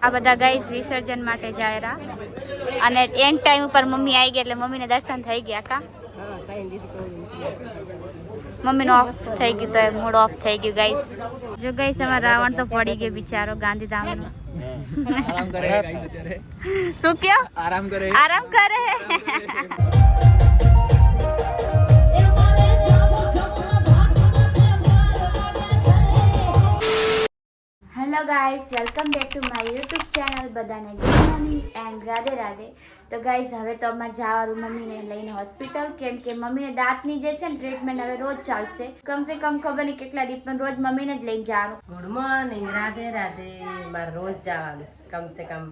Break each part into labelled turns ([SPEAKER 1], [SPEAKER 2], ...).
[SPEAKER 1] આ બધા ગાઈસ વિસર્જન માટે જાય રહ્યા અને એન્ડ ટાઈમ ઉપર મમ્મી આવી ગયા એટલે મમ્મીને દર્શન થઈ ગયા કા મમ્મીનો ઓફ થઈ ગયું તો મૂડ ઓફ થઈ ગયું ગાઈસ જો ગાઈસ અમારા રાવણ તો પડી ગયો બિચારો ગાંધીધામ શું કયો આરામ કરે hello guys welcome back to my YouTube channel બધાને good morning and Radhe Radhe તો ગાઈસ હવે તો અમારે જવાનું મમ્મીને લઈને હોસ્પિટલ કેમ કે મમ્મીને દાંતની જે છે ને ટ્રીટમેન્ટ હવે રોજ ચાલશે કમસે કમ ખબર નહીં કેટલા દિવસ પણ રોજ મમ્મીને જ લઈને જવાનું
[SPEAKER 2] ગુડ મોર્નિંગ રાધે રાધે મારે રોજ જવાનું કમસે કમ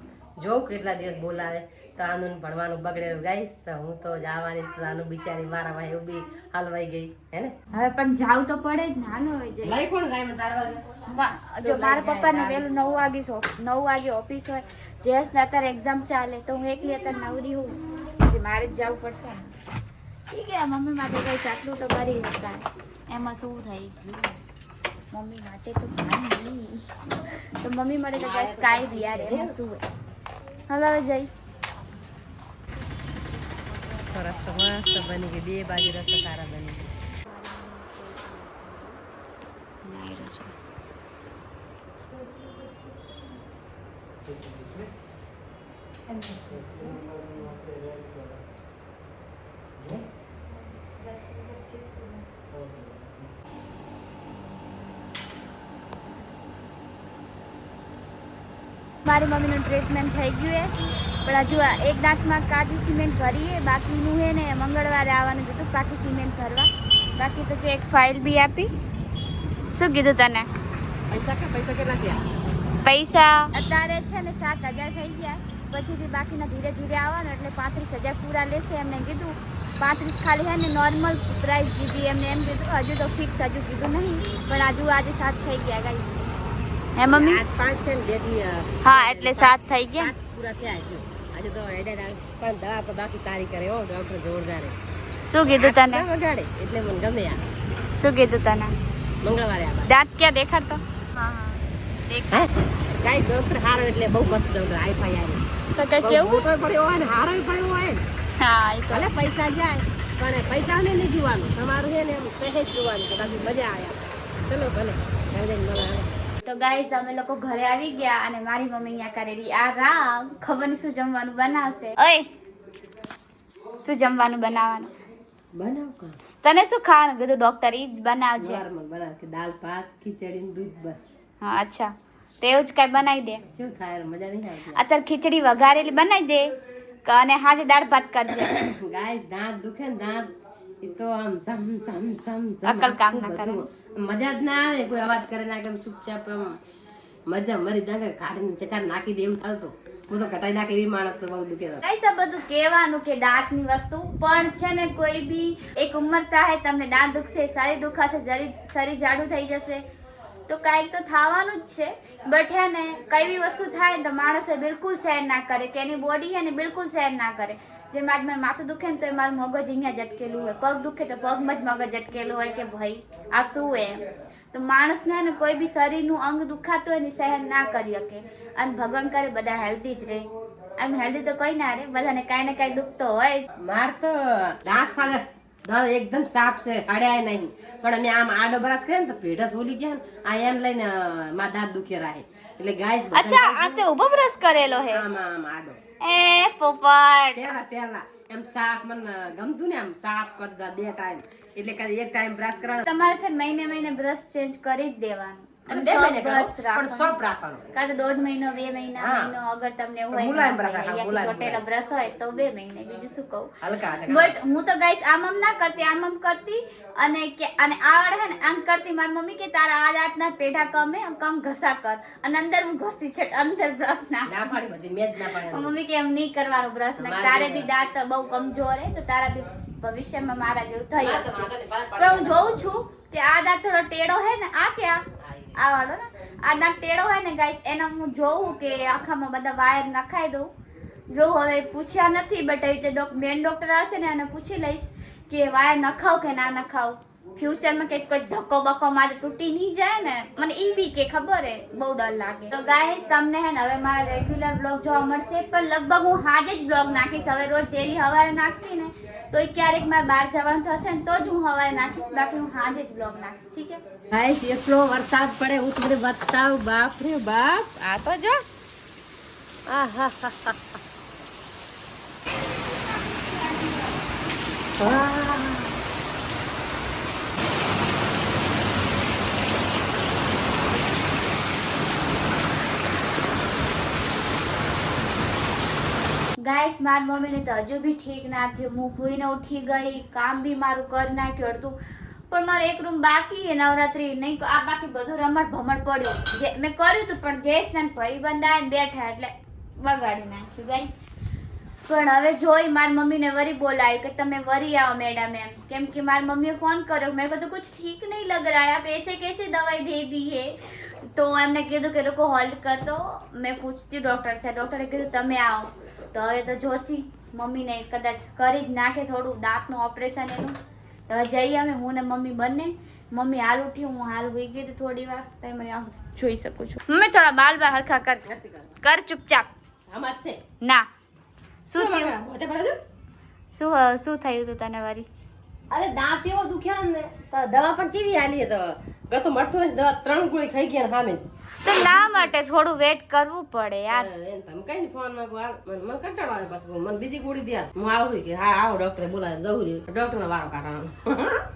[SPEAKER 2] જોઉં કેટલા દિવસ બોલાવે તો આનું ભણવાનું બગડેલું ગાઈસ તો હું તો જવાની આનું બિચારી મારા ભાઈ બી હલવાઈ ગઈ હે ને હવે
[SPEAKER 1] પણ જાવ તો પડે જ નાનો હોય જાય
[SPEAKER 2] લઈ કોણ જાય તારા
[SPEAKER 1] જો મારા પપ્પાને વહેલું 9 વાગે ઓફિસ હોય જેસને અત્યારે એક્ઝામ ચાલે તો હું એકલી અત્યારે નવરી હોઉં પછી મારે જ જવું પડશે ઠીક છે મમ્મી માટે કઈ આટલું તો કરી શકાય એમાં શું થઈ ગયું મમ્મી માટે તો તો મમ્મી માટે તો કઈ કાંઈ બી યાર એમાં શું હલાવે જઈ
[SPEAKER 2] રસ્તો મસ્ત બની ગઈ બે બાજુ રસ્તો સારા બની ગઈ
[SPEAKER 1] મારી મમ્મીનું ટ્રીટમેન્ટ થઈ ગયું પણ હજુ એક દાંતમાં કાચી સિમેન્ટ ભરીએ બાકીનું હે ને મંગળવારે આવવાનું કીધું બાકી સિમેન્ટ ભરવા બાકી તો એક ફાઇલ બી આપી શું કીધું તને
[SPEAKER 2] પૈસા કેટલા થયા
[SPEAKER 1] પૈસા અત્યારે છે ને 7,000 થઈ ગયા પછીથી બાકીના ધીરે ધીરે આવવાનું એટલે 35,000 પૂરા લેશે એમને કીધું 35 ખાલી હે ને નોર્મલ પ્રાઇસ કીધી એમને એમ કીધું હજુ તો ફિક્સ હજુ કીધું નહીં પણ હજુ આજે 7 થઈ ગયા ગાઈ હે મમ્મી
[SPEAKER 2] 5 છે ને બેથી
[SPEAKER 1] હા એટલે 7 થઈ ગયા
[SPEAKER 2] પૂરા થયા છે આજે તો હેડે પણ દવા પર બાકી સારી કરે હો ડોક્ટર જોરદાર
[SPEAKER 1] શું કીધું તને
[SPEAKER 2] વગાડે એટલે મને ગમે આ
[SPEAKER 1] શું કીધું તને
[SPEAKER 2] મંગળવારે આ
[SPEAKER 1] દાંત ક્યાં દેખાડતો હા દેખાય
[SPEAKER 2] કાઈ ડોક્ટર હારો એટલે બહુ મસ્ત ડોક્ટર આઈફાઈ આવી
[SPEAKER 1] તો કે કેવું
[SPEAKER 2] પડ્યો હોય ને હારો પડ્યો હોય ને
[SPEAKER 1] હા એ તો
[SPEAKER 2] ભલે પૈસા જાય પણ પૈસાને નહીં જોવાનું તમારું છે ને એમ સહેજ જોવાનું કે બાકી મજા આવ્યા ચલો ભલે
[SPEAKER 1] તો ગાઈસ અમે લોકો ઘરે આવી ગયા અને મારી મમ્મી અહીંયા કરેલી આ રામ ખબર નહીં શું જમવાનું બનાવશે ઓય શું જમવાનું બનાવવાનું
[SPEAKER 2] બનાવ કા
[SPEAKER 1] તને શું ખાવાનું કીધું ડોક્ટર ઈ બનાવજે
[SPEAKER 2] નોર્મલ બનાવ કે દાલ ભાત ખીચડી ને દૂધ બસ
[SPEAKER 1] હા અચ્છા તો એવું જ કઈ બનાવી દે
[SPEAKER 2] શું ખાય મજા નહીં આવતી
[SPEAKER 1] અત્યારે ખીચડી વઘારેલી બનાવી દે અને હાજે દાળ ભાત કરજે
[SPEAKER 2] ગાય દાંત દુખે ને દાંત એ તો આમ સમ
[SPEAKER 1] અકલ કામ ના કરે
[SPEAKER 2] મજા જ ના આવે કોઈ અવાજ કરે ના કેમ ચૂપચાપ આમ મરજા મરી દાંત કાઢીને ચચાર નાખી દે એવું થતું હું તો કટાઈ નાખે એવી માણસ બહુ દુખે
[SPEAKER 1] કઈ બધું કહેવાનું કે દાંતની વસ્તુ પણ છે ને કોઈ બી એક ઉંમર થાય તમને દાંત દુખશે શરીર દુખાશે શરીર જાડું થઈ જશે તો કાંઈક તો થવાનું જ છે બટ હે ને કઈ બી વસ્તુ થાય ને તો માણસે બિલકુલ સહેન ના કરે કે એની બોડી હે ને બિલકુલ સહેન ના કરે જેમ આજ મારું માથું દુખે ને તો એ મારું મગજ અહીંયા જ અટકેલું હોય પગ દુખે તો પગમાં જ મગજ અટકેલું હોય કે ભાઈ આ શું એમ તો માણસને ને કોઈ બી શરીરનું અંગ દુખાતું હોય ને સહેન ના કરી શકે અને ભગવાન કરે બધા હેલ્ધી જ રહે એમ હેલ્ધી તો કોઈ ના રહે બધાને કાંઈ ને કાંઈ દુખતો હોય
[SPEAKER 2] માર તો દાંત સાગર દાંત એકદમ સાફ છે અડ્યા નહીં પણ અમે આમ આડો બ્રશ કરે ને તો પેઢસ ઓલી ગયા ને આ એમ લઈને માં દાંત દુખે રહે એટલે ગાય
[SPEAKER 1] અચ્છા આ તે ઉભો બ્રશ કરેલો હે
[SPEAKER 2] આમ આમ આડો
[SPEAKER 1] એ પોપટ
[SPEAKER 2] તેલા એમ સાફ મને ગમતું ને આમ સાફ કરી દો 2 ટાઈમ એટલે કદી એક ટાઈમ બ્રશ કરવાનો
[SPEAKER 1] તમારે છે મહિને બ્રશ ચેન્જ કરી જ દેવાનું અને સોપ રાખવાનો કાં તો 1.5 મહિનો 2 મહિનો અગર તમને એવું હોય ચોટેલો બ્રશ હોય તો 2 મહિને બીજું શું કહું બટ હું તો ગાઈસ આમ ના કરતી આમ કરતી અને આ વાળા હે ને આમ કરતી મારી મમ્મી કે તારા આ દાંતના પેઢા કમ ઘસા કર અને અંદર હું ઘસી છે અંદર બ્રશ ના
[SPEAKER 2] પાડી બધી મેજ ના પાડી
[SPEAKER 1] મમ્મી કે એમ નહીં કરવાનું બ્રશ ના તારે બી દાંત બહુ કમજોર હે તો તારા બી ભવિષ્યમાં મારા જેવું થઈ જશે પણ હું જોઉં છું કે આ દાંત થોડો ટેડો હે ને આ ક્યાં આ વાળો ને આ દાંત ટેડો હોય ને ગાઈસ એના હું જોઉં કે આખામાં બધા વાયર નખાઈ દઉં જોઉં હવે પૂછ્યા નથી બટ એ રીતે મેન ડોક્ટર હશે ને એને પૂછી લઈશ કે વાયર નખાવ કે ના નખાવ ફ્યુચરમાં કંઈક કોઈ ધક્કો બક્કો મારે તૂટી નહીં જાય ને, મને ઈ બી કે ખબર હે બહુ ડર લાગે. તો ગાઈસ તમને હે ને હવે મારા રેગ્યુલર બ્લોગ જોવા મળશે, પણ લગભગ હું હાજે જ બ્લોગ નાખીશ. હવે રોજ ડેલી સવારે નાખતી ને તો એ ક્યારેક મારે બહાર જવાનું થશે ને તો જ હું સવારે નાખીશ, બાકી હું હાજે જ બ્લોગ નાખીશ. ઠીક હે
[SPEAKER 2] ગાઈસ એટલો વરસાદ પડે હું તમને બતાવું. બાપ રે બાપ, આ તો જો આહાહાહા. વાહ
[SPEAKER 1] ગાઈસ મારી મમ્મીને તો હજુ બી ઠીક ના થયું. હું ભૂઈને ઉઠી ગઈ, કામ બી મારું કરી નાખ્યું અડધું, પણ મારે એક રૂમ બાકી છે નવરાત્રી નહીં. આ બાકી બધું રમણ ભમણ પડ્યું જે મેં કર્યું હતું, પણ જયેશ ને ભાઈ બંધાઈને બેઠા એટલે બગાડી નાખ્યું ગાઈસ. પણ હવે જોઈ મારી મમ્મીને વરી બોલાવી કે તમે વરી આવો મેડમ એમ, કેમ કે મારી મમ્મીએ ફોન કર્યો. મેં કીધું કુછ ઠીક નહીં લગ रहा है, आप ऐसे कैसे दवाई दे दी है? તો એમને કીધું કે લોકો હોલ્ડ કર દો, મેં પૂછતી ડૉક્ટર से. ડૉક્ટરે કીધું તમે આવો. તો હવે તો જોશી મમ્મીને કદાચ કરી જ નાખે થોડું દાંતનું ઓપરેશન એનું. તો હવે જઈએ અમે, હું ને મમ્મી બંને. મમ્મી હાલ ઉઠી, હું હાલ હોઈ ગઈ હતી થોડી વાર, તો મને આમ જોઈ શકું છું. મમ્મી થોડા બાલ બાર હરખા કર ચૂપચાપ.
[SPEAKER 2] આમાં જ છે
[SPEAKER 1] ના શું થયું?
[SPEAKER 2] મોઢે પડે છે?
[SPEAKER 1] શું થયું તું તને વરી?
[SPEAKER 2] અરે દાંત એવો દુખ્યા ને તો દવા પણ કેવી આલી તો ગતો મળતું નથી. દવા 3 ગોળી ખાઈ ગયા ને સામે.
[SPEAKER 1] તો ના માટે થોડું વેટ કરવું પડે યાર.
[SPEAKER 2] તમે કઈ ફોન માં મને કંટાળો આવે પાછું. મને બીજી ગોળી દે હું આવું કે હા આવો ડોક્ટરે બોલાવે જવું ડોક્ટર નો વારો કાઢવાનો.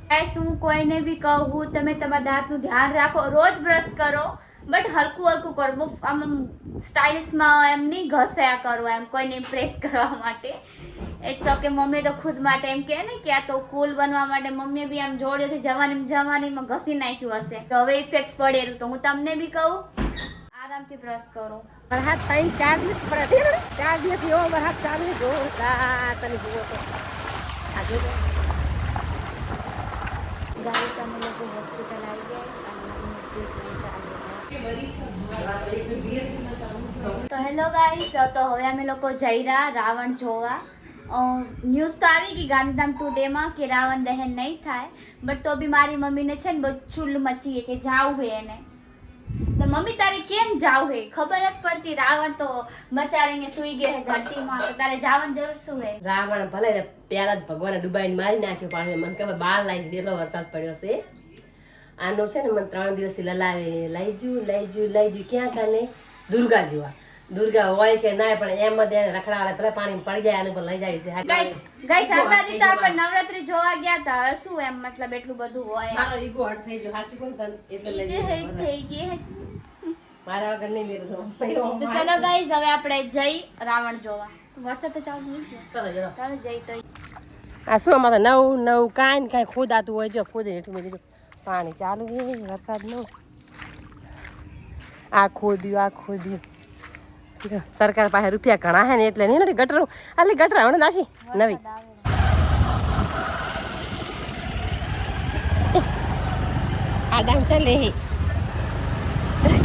[SPEAKER 1] ગાઈસ હું કોઈને બી કહું તમે તમારા દાંતનું ધ્યાન રાખો, રોજ બ્રશ કરો, બટ હલકું હલકું કરો. બહુ આમ સ્ટાઇલિશમાં એમ નહીં ઘસ્યા કરો એમ કોઈને ઇમ્પ્રેસ કરવા માટે. It's okay. મમ્મી તો ખુદ માટે એમ કહે ને કે આ તો કુલ બનવા માટે મમ્મીએ બી આમ જોડેથી જવાનીમાં ઘસી નાખ્યું હશે, તો હવે ઇફેક્ટ પડેલું. તો હું તમને બી કહું આરામથી બ્રશ કરો.
[SPEAKER 2] વરસાદ 3-4 દિવસ પડે છે. 4 દિવસ એવો વરસાદ ચાલુ છે જોરદાર. તને જુઓ તો આ જોજો
[SPEAKER 1] ગાઈસ અમે લોકો હોસ્પિટલ આવી ગયા અને ટ્રીટમેન્ટ ચાલુ છે. તો હેલો ગાઈસ, તો હવે અમે લોકો જઈ રહ્યા રાવણ જોવા. ન્યૂઝ તો આવી ગઈ ગાંધીધામ ટુડેમાં કે રાવણ દહન નહીં થાય, બટ તો બી મારી મમ્મીને છે ને બહુ ચૂલ મચી કે જાવું હે એને. તો મમ્મી તારે કેમ જાવું હે? ખબર જ પડતી રાવણ તો બચારીને સુઈ ગયો હે ધરતીમાં, તો તારે જવાની જરૂર શું હે?
[SPEAKER 2] રાવણ ભલે ને પ્યારા જ ભગવાને ડુબાઈને મારી નાખ્યો, પણ મને ખબર બહાર લાવી દીધો એટલો વરસાદ પડ્યો છે. આનો છે ને મને 3 દિવસથી લલાવે લઈ જુ ક્યાં કાને દુર્ગા જોવા. દુર્ગા હોય કે ના પણ એમ જ એને રખડાવે પેલા પાણી પડી જાય આને પર લઈ જાય છે.
[SPEAKER 1] ગાઈસ અંદાજી તો આપણે નવરાત્રી જોવા ગયા હતા, હવે શું એમ મતલબ એટલું બધું હોય?
[SPEAKER 2] મારો ઈગો હટ થઈ ગયો સાચું કોણ તને એટલે લઈ જાય
[SPEAKER 1] થઈ ગઈ.
[SPEAKER 2] મારા વગર નહીં મેરે તો.
[SPEAKER 1] તો ચલો ગાઈસ હવે આપણે જઈ રાવણ જોવા. વરસાદ તો ચાલુ થઈ ગયો.
[SPEAKER 2] ચલો જરો
[SPEAKER 1] ચાલો જઈ. તો
[SPEAKER 2] આ શું અમારે નવું કાંઈ ને કાંઈ ખોદાતું હોય. જો ખોદે એટલું બધું પાણી ચાલુ છે વરસાદનું. આ ખોદ્યું જો સરકાર પાસે રૂપિયા ઘણા હે ને એટલે નહીં નથી ગટરું. આટલી ગટર હવે નાસી નવી આ ડામ ચાલે હે.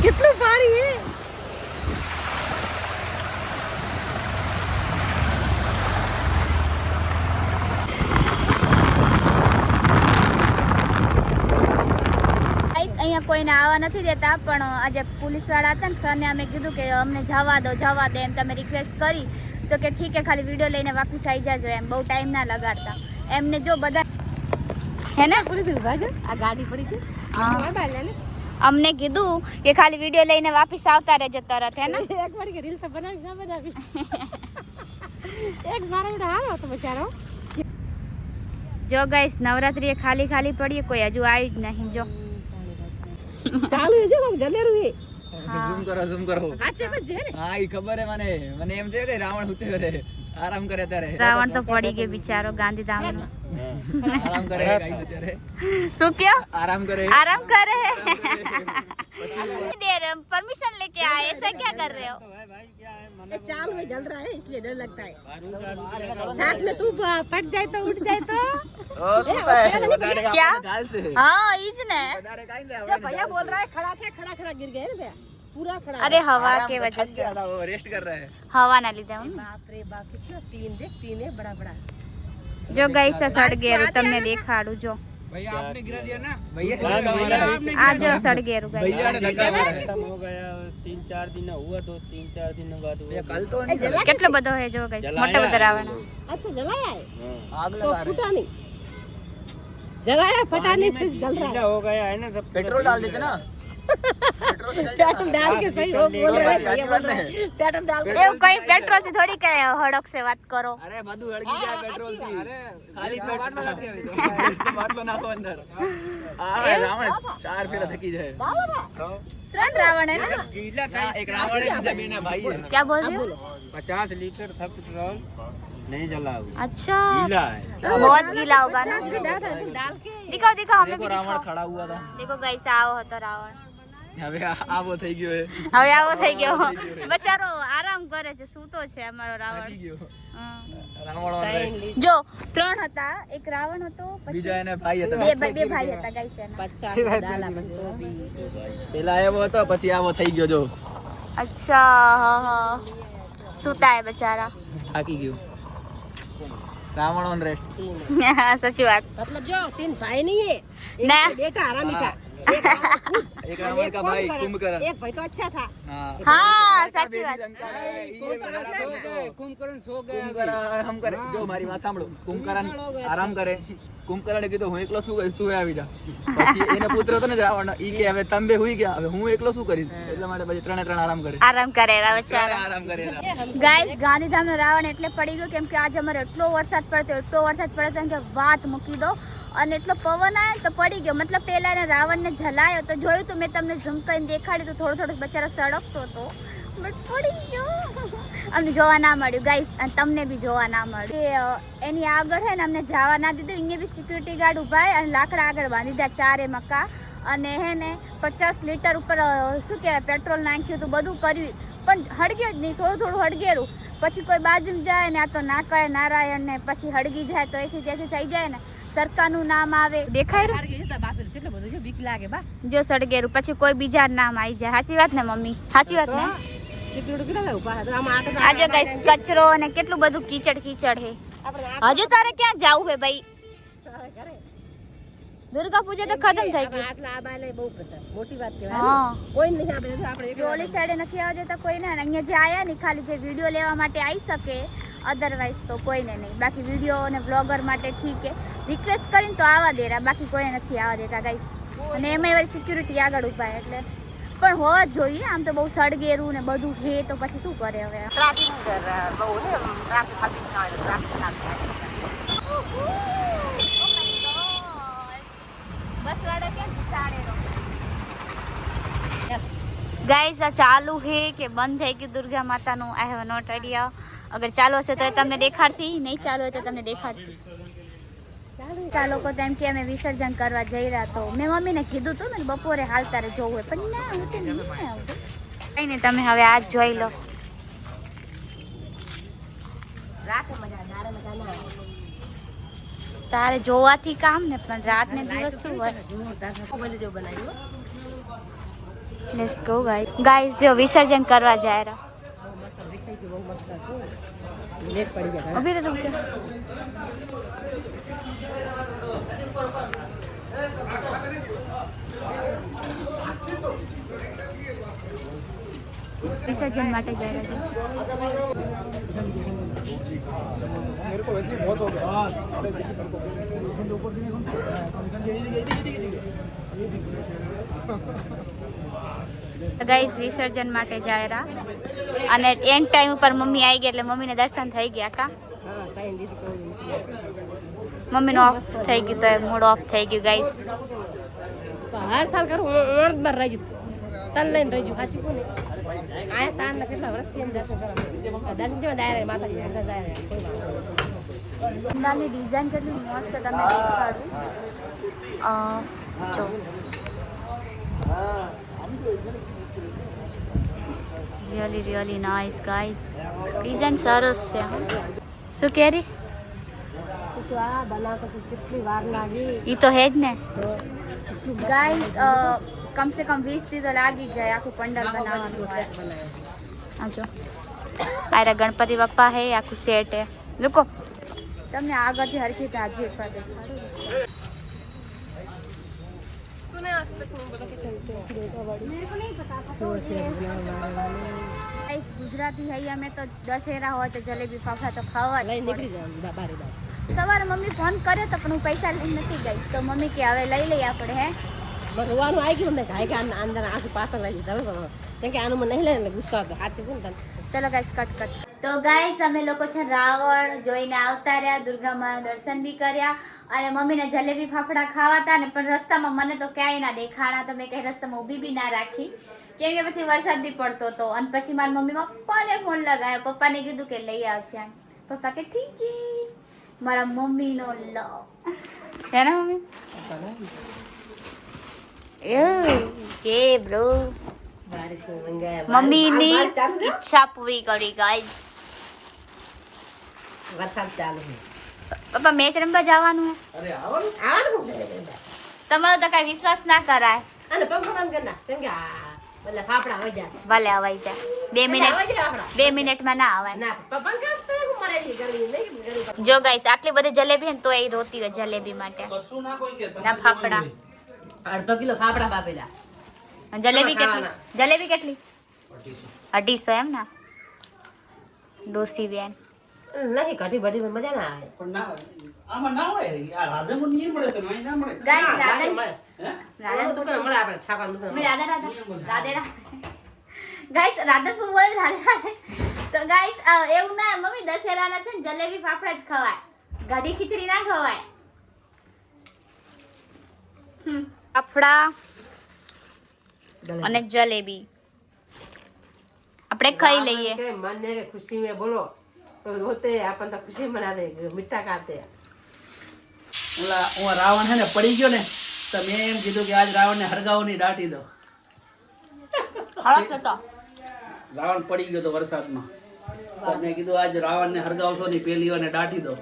[SPEAKER 2] કેટલું પાણી હે.
[SPEAKER 1] અહીંયા કોઈને આવવા નથી દેતા, પણ આજે પોલીસવાળા હતા ને સરને અમે કીધું કે અમને જવા દે એમ તમે રિક્વેસ્ટ કરી, તો કે ઠીક છે ખાલી વિડીયો લઈને વાપસ આવી જાજો એમ, બહુ ટાઈમ ના લગાડતા. એમને જો બધા હે ને
[SPEAKER 2] આ ગાડી પડી છે.
[SPEAKER 1] અમને કીધું કે ખાલી વિડીયો લઈને વાપસ આવતા રહેજો તરત, હે ને?
[SPEAKER 2] એક વાર કે રીલ તો બનાવી ના બનાવી. એક મારા બેટા આવ્યો તો બચારો.
[SPEAKER 1] જો ગાઈસ નવરાત્રી ખાલી પડી, કોઈ હજુ આવી જ નહીં. જો
[SPEAKER 2] ચાલુ છે કોક જલેરું હે.
[SPEAKER 3] ઝૂમ કરો
[SPEAKER 2] આચે બસ જે ને.
[SPEAKER 3] હા ઈ ખબર હે મને એમ છે કે રાવણ ઉતે રે આરામ કરે ત્યારે.
[SPEAKER 1] રાવણ તો પડી ગયો બિચારો ગાંધીધામ.
[SPEAKER 3] આરામ કરે ગાઈસ અત્યારે.
[SPEAKER 1] શું ક્યો?
[SPEAKER 3] आराम करे
[SPEAKER 1] देर परमिशन लेके आए, ऐसा क्या कर रहे हो?
[SPEAKER 2] ये चालू है जल रहा है इसलिए डर लगता है. साथ में तू फट जाए तो उठ जाए तो
[SPEAKER 1] क्या? हाँ ईज ने
[SPEAKER 2] जो भैया बोल रहा है खड़ा गिर गए ना भैया पूरा खड़ा.
[SPEAKER 1] अरे हवा के वजह से,
[SPEAKER 3] वो रेस्ट कर रहा है.
[SPEAKER 1] हवा ना લીધે હું.
[SPEAKER 2] बाप रे बाप कितना तीन है बड़ा बड़ा.
[SPEAKER 1] જો ગાઈસ સડ ગેરું તમને દેખાડું. જો
[SPEAKER 3] भैया आपने गिरा दिया ना भैया
[SPEAKER 1] આ જો સળગેરું ગાઈસ
[SPEAKER 3] भैया ने धक्का मारा है।
[SPEAKER 4] खत्म हो गया 3-4 दिन हुआ तो 3-4 दिन बाद हुआ।
[SPEAKER 3] कल तो नहीं जला
[SPEAKER 1] કેટલો બધો હે જો ગાઈસ મોટા બધા રાવણ
[SPEAKER 2] अच्छा जलाया है
[SPEAKER 3] आग
[SPEAKER 2] तो
[SPEAKER 3] लगा
[SPEAKER 2] फटा नहीं जलाया फटा नहीं फिर जल रहा
[SPEAKER 4] गीला हो गया है ना सब।
[SPEAKER 3] पेट्रोल डाल देते ना पेट्रोल से
[SPEAKER 2] है पेट्रोल डाल के सही हो बोल रहे हैं भैया बोल रहे हैं पेट्रोल डाल के
[SPEAKER 1] એવું કઈ પેટ્રોલ થી થોડી કઈ હડક સે વાત કરો
[SPEAKER 3] अरे બધું હળગી જાય પેટ્રોલ થી ખાલી પેટ્રોલ નાખી બાટલો નાખો અંદર આ રાવણ ચાર ફેરા થકી જાય
[SPEAKER 1] ત્રણ રાવણ હે ના
[SPEAKER 4] गीला था
[SPEAKER 3] एक रावण है बीजा बेना भाई है
[SPEAKER 1] क्या बोल रहे हो
[SPEAKER 4] 50 लीटर था पेट्रोल नहीं जला वो।
[SPEAKER 1] अच्छा
[SPEAKER 4] गीला है।
[SPEAKER 1] बहुत गीला होगा ना
[SPEAKER 2] डाल के
[SPEAKER 1] दिखाओ दिखाओ हमें
[SPEAKER 3] देखो
[SPEAKER 1] भी
[SPEAKER 3] रावण
[SPEAKER 1] दिखाओ
[SPEAKER 3] खड़ा हुआ था
[SPEAKER 1] देखो गाइस આવો હતો રાવણ
[SPEAKER 3] હવે આવો થઈ ગયો હે
[SPEAKER 1] હવે આવો થઈ ગયો બચારો આરામ કરે છે સૂતો છે અમારો
[SPEAKER 3] થાકી
[SPEAKER 1] રાવણ
[SPEAKER 3] ગયો
[SPEAKER 1] હા.
[SPEAKER 3] રાવણ ઓન
[SPEAKER 1] જો ત્રણ હતા એક રાવણ હતો પછી
[SPEAKER 3] બીજા એને ભાઈ હતા
[SPEAKER 1] બે ભાઈ હતા ગાઈસ એના
[SPEAKER 2] 50 डाला पर तो भी
[SPEAKER 3] પેલા આવ્યો હતો પછી આવો થઈ ગયો જો
[SPEAKER 1] अच्छा हाँ हाँ सूता है बेचारा
[SPEAKER 3] થાકી ગયો રાવણ ઓન રેસ્ટ
[SPEAKER 1] सच्ची बात
[SPEAKER 2] मतलब जो 3 भाई नहीं है
[SPEAKER 1] ना
[SPEAKER 2] बेटा हरामी था
[SPEAKER 3] एक रावण का भाई कुंभकर्ण
[SPEAKER 2] एक भाई तो अच्छा था
[SPEAKER 3] हाँ
[SPEAKER 1] हाँ सच्ची बात
[SPEAKER 3] कुंभकर्ण सो गया कुंभकर्ण हम करे जो मारी વાત સાંભળો कुंभकर्ण આરામ કરે कुंभकर्ण કીધું હું એકલો શું કરીશ તું આવી જા પછી એને પુત્ર હતો ને રાવણ ઈ કે હવે તમે બે હુઈ ગયા હવે હું એકલો શું કરીશ એટલા માટે પછી ત્રણે ત્રણ આરામ કરે
[SPEAKER 1] આરામ કરેલા બેચારા
[SPEAKER 3] આરામ કરેલા
[SPEAKER 1] ગાઈસ ગાંધીધામનો રાવણ એટલે પડી ગયો કેમ કે આજે અમારે એટલો વરસાદ પડતો કે વાત મૂકી દો અને એટલો પવન આવ્યો તો પડી ગયો મતલબ પહેલા એને રાવણને જલાયો તો જોયું તો મેં તમને ઝૂમ કરીને દેખાડ્યું તો થોડો બચારો સળગતો હતો બટ પડી ગયો અમને જોવા ના મળ્યું ગાઈસ અને તમને બી જોવા ના મળ્યું એની આગળ હે ને અમને જવા ના દીધું અહીંયા બી સિક્યુરિટી ગાર્ડ ઉભા અને લાકડા આગળ બાંધી દીધા ચારે મક્કા અને હે ને 50 લીટર ઉપર શું કહેવાય પેટ્રોલ નાખ્યું હતું બધું કર્યું પણ હળગ્યો જ નહીં થોડું હળગેરું પછી કોઈ બાજુમાં જાય ને આ તો ના કરે નારાયણ ને પછી હળગી જાય તો એસી તેસી થઈ જાય ને સરકારનું નામ આવે દેખાય
[SPEAKER 2] કેટલું બધું છે બીક લાગે બા
[SPEAKER 1] જો સળગેરું પછી કોઈ બીજા નામ આવી જાય સાચી વાત ને મમ્મી સાચી વાત ને
[SPEAKER 2] સિક્યુરિટી કેટલા ઉભા હતા આમ આટો
[SPEAKER 1] આજે ગાઈસ કચરો અને કેટલું બધું કીચડ હે હજુ તારે ક્યાં જાવું હે ભાઈ
[SPEAKER 2] કરે
[SPEAKER 1] દુર્ગા પૂજા તો ખતમ થઈ ગઈ
[SPEAKER 2] આટલા આ બાલે બહુ બધા મોટી વાત કહેવાય
[SPEAKER 1] હા
[SPEAKER 2] કોઈ નહીં આપણે
[SPEAKER 1] ઓલી સાઈડે નથી આવવા દેતા કોઈને અને અહીંયા જે આયા ને ખાલી જે વિડીયો લેવા માટે આવી શકે અધરવાઇઝ તો કોઈને નહીં બાકી વિડીયો અને વ્લોગર માટે ઠીક છે રિક્વેસ્ટ કરીને તો આવવા દેરા બાકી કોઈને નથી આવવા દેતા ગાઈસ અને એમાં એવી સિક્યુરિટી આગળ ઉભા એટલે પણ હોવા જ જોઈએ આમ તો બહુ સળગેરું ને બધું હે તો પછી શું કરે હવે
[SPEAKER 2] ટ્રાફિક બહુ ને ટ્રાફિક ખાતી ના હોય ટ્રાફિક ખાતી
[SPEAKER 1] ગાઈસ આ ચાલુ હે કે બંધ થઈ ગયું દુર્ગા માતાનું આઈ હેવ નોટ આઈડિયા અગર ચાલુ હશે તો તમને દેખાડતી નહીં ચાલુ હોય તો તમને દેખાડતી ચાલો કો તેમ કે અમે વિસર્જન કરવા જઈ રહ્યા તો મેં મમ્મીને કીધું હતું ને બપોરે હાલ તારે જોવું હોય પણ ના હું તો નહીં આવું કઈ નહીં તમે હવે આજ જોઈ લો
[SPEAKER 2] રાતે મજા દારે મજા ના આવે
[SPEAKER 1] તારે જોવાથી કામ ને પણ રાત ને દિવસ શું હોય
[SPEAKER 2] બોલે જો બનાવ્યું
[SPEAKER 1] લેટ્સ ગો ગાઈસ જો વિસર્જન કરવા જાય રહ્યા
[SPEAKER 2] બહુ મસ્ત દેખાય છે બહુ મસ્ત હતું લેટ પડી ગયા
[SPEAKER 1] અભી તો રૂક જા વિસર્જન માટે જઈ રહ્યા
[SPEAKER 3] मेरे को वैसे ही बहुत हो गया
[SPEAKER 1] ગાઈસ વિસર્જન માટે જાય રહ્યા અને એન્ડ ટાઈમ ઉપર મમ્મી આવી ગઈ એટલે મમ્મીને દર્શન થઈ ગયા કા
[SPEAKER 2] હા કાઈ દીદી
[SPEAKER 1] મમ્મીનો ઓફ થઈ ગયું તો મૂડ ઓફ થઈ ગયું ગાઈસ
[SPEAKER 2] હર સાલ કરું ઓર બર રહી તન લઈને રહી સાચું કોને આયા તાન ના કેટલા વર્ષથી એમ દર્શન કરવા દર્શન જેવા દાયરા માતાજી અંદર દાયરા
[SPEAKER 1] નાની ડિઝાઇન કેટલી મસ્ત તમને દેખાડું જો રિયલી નાઇસ ગાઈસ ડિઝાઇન સરસ છે શું કહે રહી
[SPEAKER 2] તો આ બનાવતા તો કેટલી વાર લાગી
[SPEAKER 1] ઈ તો હે જ ને ગાઈસ કમ સે કમ 20 થી તો લાગી જાય આખું પંડાલ બનાવવાનું હોય આ જો આરા ગણપતિ બાપા હે આખું સેટ હે લોકો તમને આગળથી હરખી તાજી એકવાર દેખાડું गाइस गुजराती है हमें तो दशहरा हो तो जलेबी फाफड़ा तो खावा
[SPEAKER 2] લઈ નીકળી જવાનું બારે બાર.
[SPEAKER 1] સવારે મમ્મી ફોન કર્યો તો પણ હું પૈસા લઈને નથી ગઈ તો મમ્મી કે હવે લઈ લઈએ આપણે હે
[SPEAKER 2] બસ રોવાનું આવી ગયું મને ગાય કે અંદર આખું પાછળ લઈ લીધા કેમ કે આનું મને નહીં લે એટલે ગુસ્સો આવતો સાચું કોણ તને.
[SPEAKER 1] ચલો ગાઈસ કટ તો ગાઈસ અમે લોકો છે રાવણ જોઈને આવતા રહ્યા દુર્ગા માના દર્શન બી કર્યા અને મમ્મીને જલેબી ફાફડા ખાવાતા ને પણ રસ્તામાં મને તો ક્યાંય ના દેખાણા તો મેં કઈ રસ્તામાં ઊભી બી ના રાખી કેમ કે પછી વરસાદ બી પડતો હતો અને પછી મારી મમ્મી પપ્પાને ફોન લગાવ્યો પપ્પાને કીધું કે લઈ આવશે પપ્પા કે ઠીક છે મારા મમ્મીનો લવ છે ને મમ્મી કે બ્રો
[SPEAKER 2] બારિશમાં મંગાયા.
[SPEAKER 1] મમ્મીની
[SPEAKER 2] બાર ચાલુ છે?
[SPEAKER 1] ઈચ્છા પૂરી કરી ગાઈસ
[SPEAKER 2] વરસાદ ચાલુ છે.
[SPEAKER 1] પપ્પા મેચ રમવા જવાનું હે
[SPEAKER 2] આવવાનું ને?
[SPEAKER 1] તમારો તો કઈ વિશ્વાસ ના કરાય
[SPEAKER 2] અને પંખો બંધ કરી નાખ. કેમ કે આ બધા ફાફડા હોય જાય.
[SPEAKER 1] ભલે અવાઈ જાય 2 મિનિટ
[SPEAKER 2] હોય જાય ફાફડા.
[SPEAKER 1] 2 મિનિટમાં ના આવાય
[SPEAKER 2] ના પંખા તો હું મરે છે ગરમી નહીં ગરમી.
[SPEAKER 1] જો ગાઈસ આટલી બધી જલેબી હે ને તો એ રોતી હોય જલેબી માટે ના ફાફડા
[SPEAKER 2] અડધો કિલો ફાફડા બાપેલા.
[SPEAKER 1] અને જલેબી
[SPEAKER 2] ખાવાના.
[SPEAKER 1] કેટલી જલેબી કેટલી 250 એમ ના ડોસી બેન
[SPEAKER 2] નહીં કઢી બઢી મજા ના આવે.
[SPEAKER 1] ગાઈસ
[SPEAKER 2] ના,
[SPEAKER 1] રાધા
[SPEAKER 2] નહીં મળે. ઓલું દુકાન મળે આપણે ઠાકોર દુકાન
[SPEAKER 1] મેં
[SPEAKER 2] મળે.
[SPEAKER 1] રાધા ગાઈસ રાધનપુર બોલે રાધા તો ગાઈસ એવું ના મમ્મી દશેરાના છે ને જલેબી ફાફડા જ ખવાય ગાડી ખીચડી ના ખવાય ફાફડા અને જલેબી આપણે ખાઈ લઈએ
[SPEAKER 2] કે मन ने के खुशी में बोलो तो होते अपन तो खुशी मनाते मीठा खाते.
[SPEAKER 5] હું રાવણ હે ને પડી ગયો ને તો મેં એમ કીધું કે આજ રાવણને હરગાવની દાટી દો.
[SPEAKER 1] હળસ હતો
[SPEAKER 5] રાવણ પડી ગયો તો વરસાદમાં તો મેં કીધું આજ રાવણને હરગાવશો ની પેલી ને દાટી દો.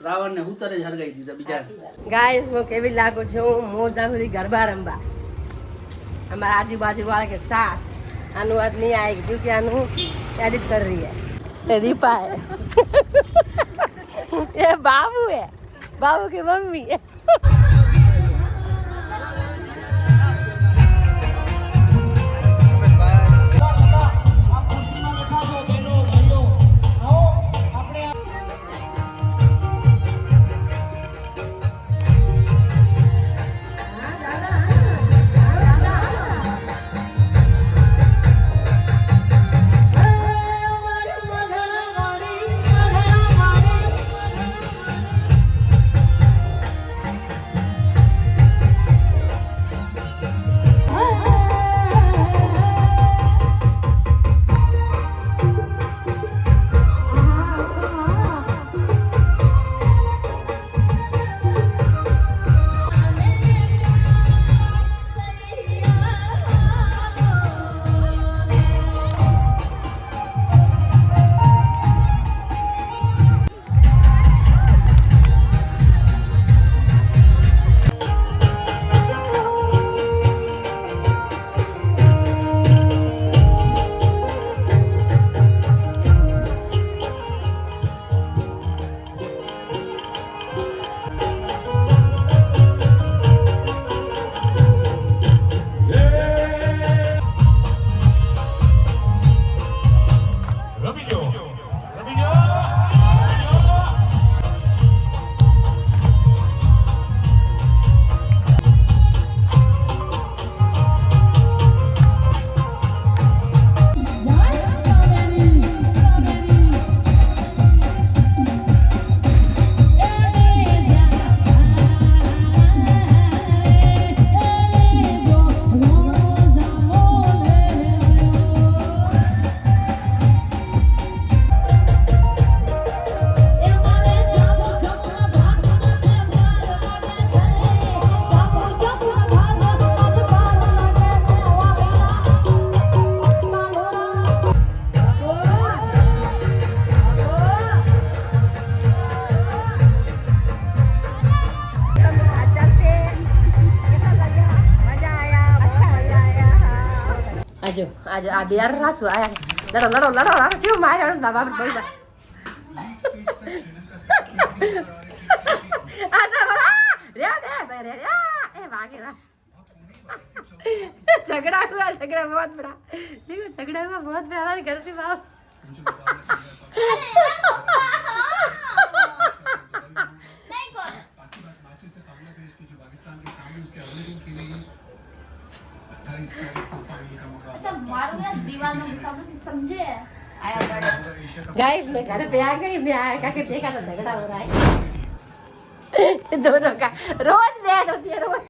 [SPEAKER 5] રાવણને હુતરે જ હરગાઈ દીધા બીજા.
[SPEAKER 2] ગાઈસ હું કેવી લાગુ છું મોરદા સુધી ગરબા રમવા हमारे आजू बाजू वाले के साथ अनुवाद नहीं आएगी क्योंकि अनु एडिट कर रही है. ये दीपा है ये बाबू है बाबू की मम्मी है. આજો આજો આ બેર રાચું આયા લડો લડો લડો લડો જીવ માર્યો બાબા બોલ આ તો अरे ए भागे भाग झगड़ा बहुत बड़ा देखो झगड़ा हुआ बहुत बड़ा हमारे घर से बाप
[SPEAKER 1] नहीं कौन ऐसा मारो ना दीवार में सब समझे आया बड़े
[SPEAKER 2] गाइस मैं घर पे आ गई मैं आया के देखा तो झगड़ा हो रहा है दोनों का रोज बहस होती है रोज